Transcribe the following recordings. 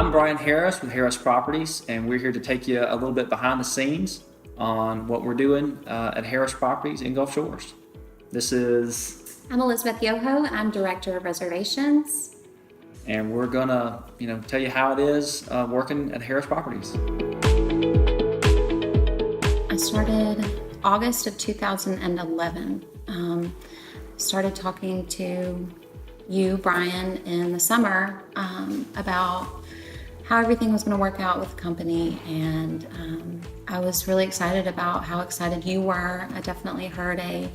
I'm Brian Harris with Harris Properties, and we're here to take you a little bit behind the scenes on what we're doing at Harris Properties in Gulf Shores. I'm Elisabeth Yoho. I'm Director of Reservations. And we're gonna, tell you how it is working at Harris Properties. I started August of 2011. Started talking to you, Brian, in the summer about how everything was going to work out with the company, and I was really excited about how excited you were. I definitely heard a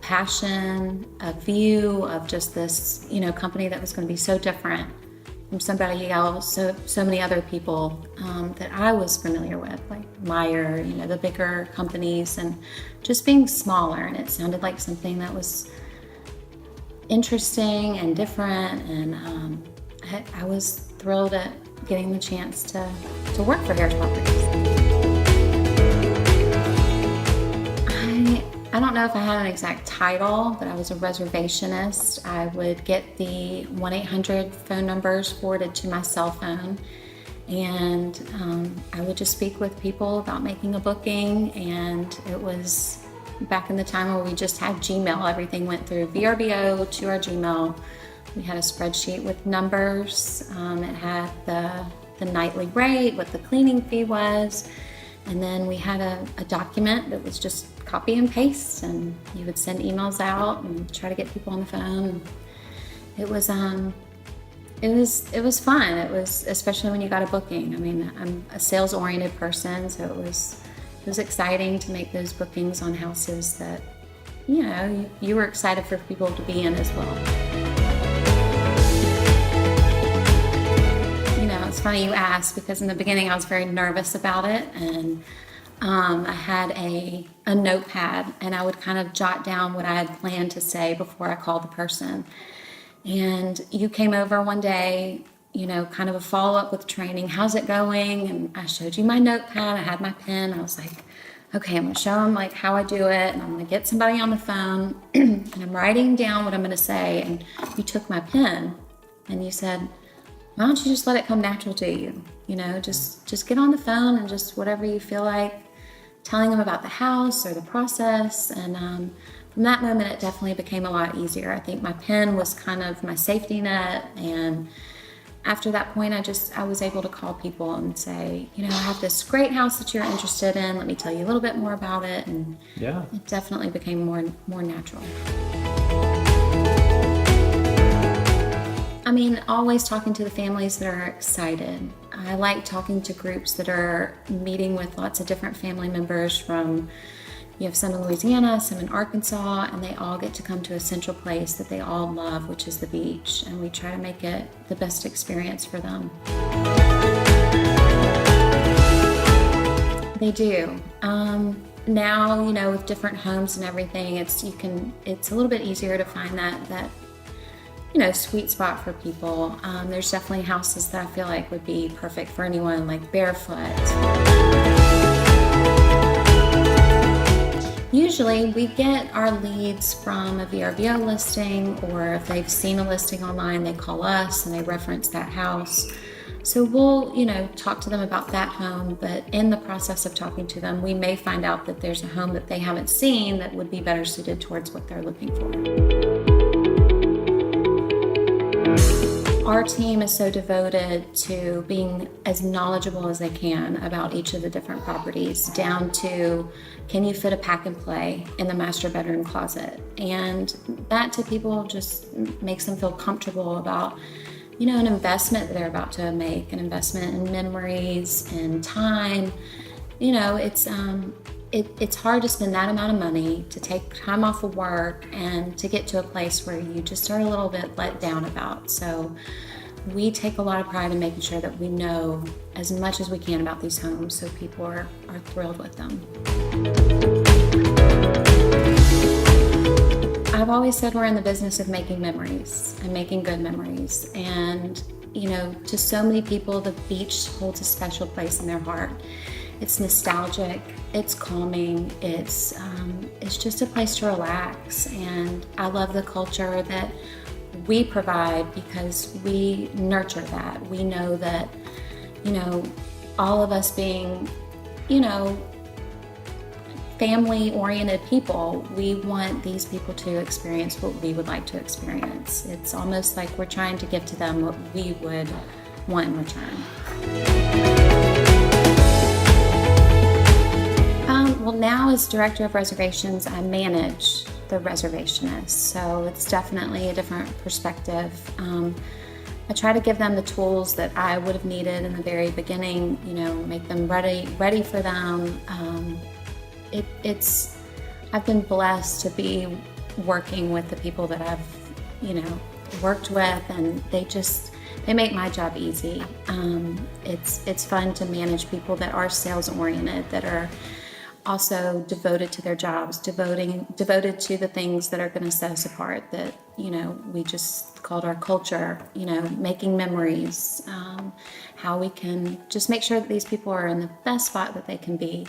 passion, a view of just this, company that was going to be so different from somebody else, so many other people that I was familiar with, like Meyer, the bigger companies, and just being smaller. And it sounded like something that was interesting and different, and I was thrilled at getting the chance to work for Harris Properties. I don't know if I had an exact title, but I was a reservationist. I would get the 1-800 phone numbers forwarded to my cell phone, and I would just speak with people about making a booking. And it was back in the time where we just had Gmail. Everything went through VRBO to our Gmail. We had a spreadsheet with numbers. It had the nightly rate, what the cleaning fee was, and then we had a document that was just copy and paste, and you would send emails out and try to get people on the phone. It was fun. It was, especially when you got a booking. I mean, I'm a sales-oriented person, so it was exciting to make those bookings on houses that, you were excited for people to be in as well. It's funny you ask, because in the beginning I was very nervous about it, and I had a notepad, and I would kind of jot down what I had planned to say before I called the person. And you came over one day, kind of a follow-up with training. How's it going? And I showed you my notepad. I had my pen. I was like, okay, I'm going to show them how I do it, and I'm going to get somebody on the phone, and I'm writing down what I'm going to say. And you took my pen, and you said, why don't you just let it come natural to you? Just get on the phone and just whatever you feel like telling them about the house or the process. And from that moment, it definitely became a lot easier. I think my pen was kind of my safety net. And after that point, I was able to call people and say, I have this great house that you're interested in. Let me tell you a little bit more about it. And yeah, it definitely became more natural. I mean, always talking to the families that are excited. I like talking to groups that are meeting with lots of different family members from, you have some in Louisiana, some in Arkansas, and they all get to come to a central place that they all love, which is the beach. And we try to make it the best experience for them. They do. Now, with different homes and everything, it's a little bit easier to find that sweet spot for people. There's definitely houses that I feel like would be perfect for anyone, like Barefoot. Usually we get our leads from a VRBO listing, or if they've seen a listing online, they call us and they reference that house. So we'll, talk to them about that home, but in the process of talking to them, we may find out that there's a home that they haven't seen that would be better suited towards what they're looking for. Our team is so devoted to being as knowledgeable as they can about each of the different properties, down to, can you fit a pack and play in the master bedroom closet? And that to people just makes them feel comfortable about, an investment that they're about to make, an investment in memories and time. It's hard to spend that amount of money, to take time off of work, and to get to a place where you just are a little bit let down about. So we take a lot of pride in making sure that we know as much as we can about these homes, so people are thrilled with them. I've always said we're in the business of making memories and making good memories. And, to so many people, the beach holds a special place in their heart. It's nostalgic, it's calming, it's just a place to relax. And I love the culture that we provide because we nurture that. We know that, all of us being, family-oriented people, we want these people to experience what we would like to experience. It's almost like we're trying to give to them what we would want in return. Well, now as Director of Reservations, I manage the reservationists, so it's definitely a different perspective. I try to give them the tools that I would have needed in the very beginning, make them ready for them. I've been blessed to be working with the people that I've, worked with, and they make my job easy. It's fun to manage people that are sales oriented, that are also devoted to their jobs, devoted to the things that are going to set us apart, that, we just called our culture, making memories, how we can just make sure that these people are in the best spot that they can be.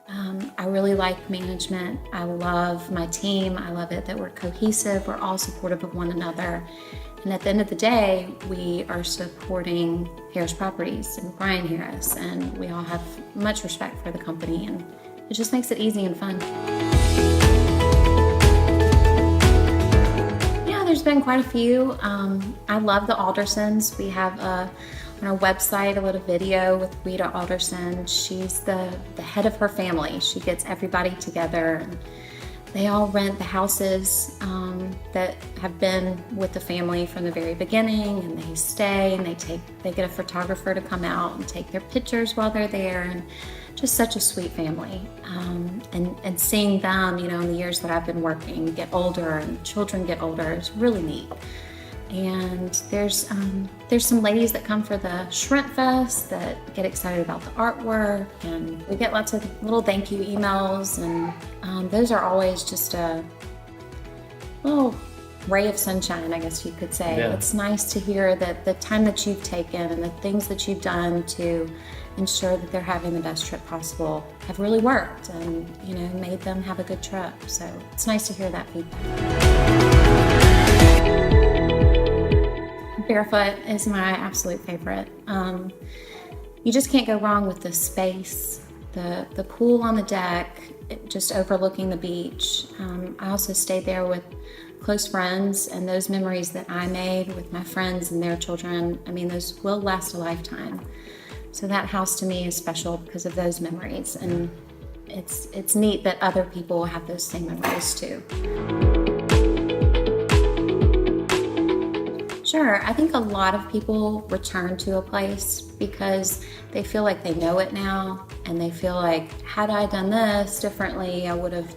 I really like management. I love my team. I love it that we're cohesive. We're all supportive of one another. And at the end of the day, we are supporting Harris Properties and Brian Harris, and we all have much respect for the company, and it just makes it easy and fun. Yeah, there's been quite a few. I love the Aldersons. We have on our website a little video with Rita Alderson. She's the head of her family. She gets everybody together, and they all rent the houses that have been with the family from the very beginning, and they stay, and they get a photographer to come out and take their pictures while they're there, and just such a sweet family. And seeing them, in the years that I've been working, get older and children get older is really neat. And there's some ladies that come for the Shrimp Fest that get excited about the artwork, and we get lots of little thank you emails, and those are always just a little ray of sunshine, I guess you could say. Yeah. It's nice to hear that the time that you've taken and the things that you've done to ensure that they're having the best trip possible have really worked, and made them have a good trip. So it's nice to hear that feedback. Barefoot is my absolute favorite. You just can't go wrong with the space, the pool on the deck, just overlooking the beach. I also stayed there with close friends, and those memories that I made with my friends and their children, those will last a lifetime. So that house to me is special because of those memories, and it's neat that other people have those same memories too. Sure, I think a lot of people return to a place because they feel like they know it now, and they feel like, had I done this differently, I would have.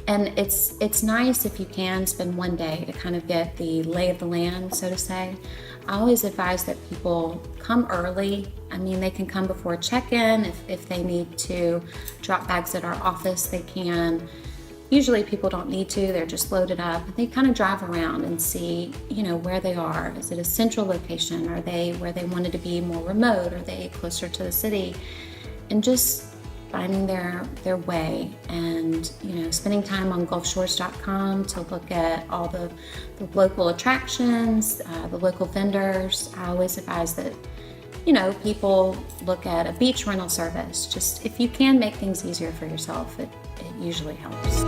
And it's nice if you can spend one day to kind of get the lay of the land, so to say. I always advise that people come early. They can come before check-in. If they need to drop bags at our office, they can. Usually people don't need to, they're just loaded up. They kind of drive around and see, where they are. Is it a central location? Are they where they wanted to be more remote? Are they closer to the city? And just finding their way, and spending time on gulfshores.com to look at all the local attractions, the local vendors. I always advise that people look at a beach rental service. Just if you can make things easier for yourself, it usually helps.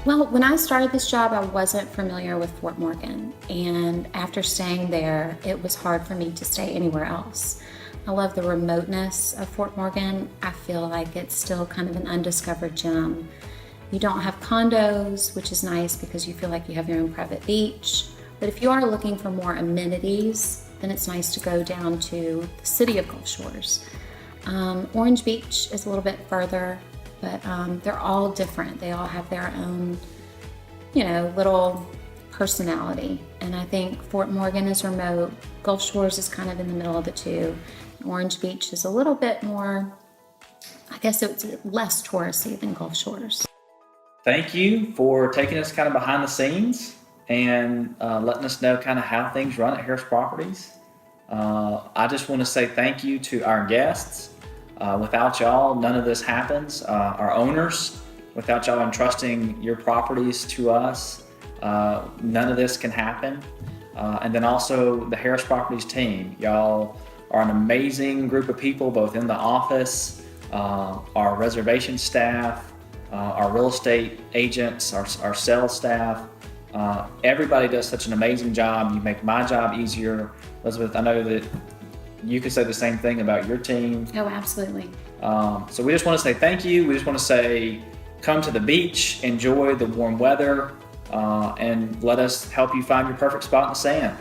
Well, when I started this job, I wasn't familiar with Fort Morgan, and after staying there, it was hard for me to stay anywhere else. I love the remoteness of Fort Morgan. I feel like it's still kind of an undiscovered gem. You don't have condos, which is nice because you feel like you have your own private beach. But if you are looking for more amenities, then it's nice to go down to the city of Gulf Shores. Orange Beach is a little bit further, but they're all different. They all have their own, little personality. And I think Fort Morgan is remote. Gulf Shores is kind of in the middle of the two. Orange Beach is a little bit more, I guess it's less touristy than Gulf Shores. Thank you for taking us kind of behind the scenes and letting us know kind of how things run at Harris Properties. I just want to say thank you to our guests. Without y'all, none of this happens. Our owners, Without y'all entrusting your properties to us, none of this can happen. And then also the Harris Properties team. Y'all are an amazing group of people, both in the office, our reservation staff, our real estate agents, our sales staff. Everybody does such an amazing job. You make my job easier. Elisabeth, I know that you could say the same thing about your team. Oh, absolutely. So we just want to say thank you. We just want to say, come to the beach, enjoy the warm weather, and let us help you find your perfect spot in the sand.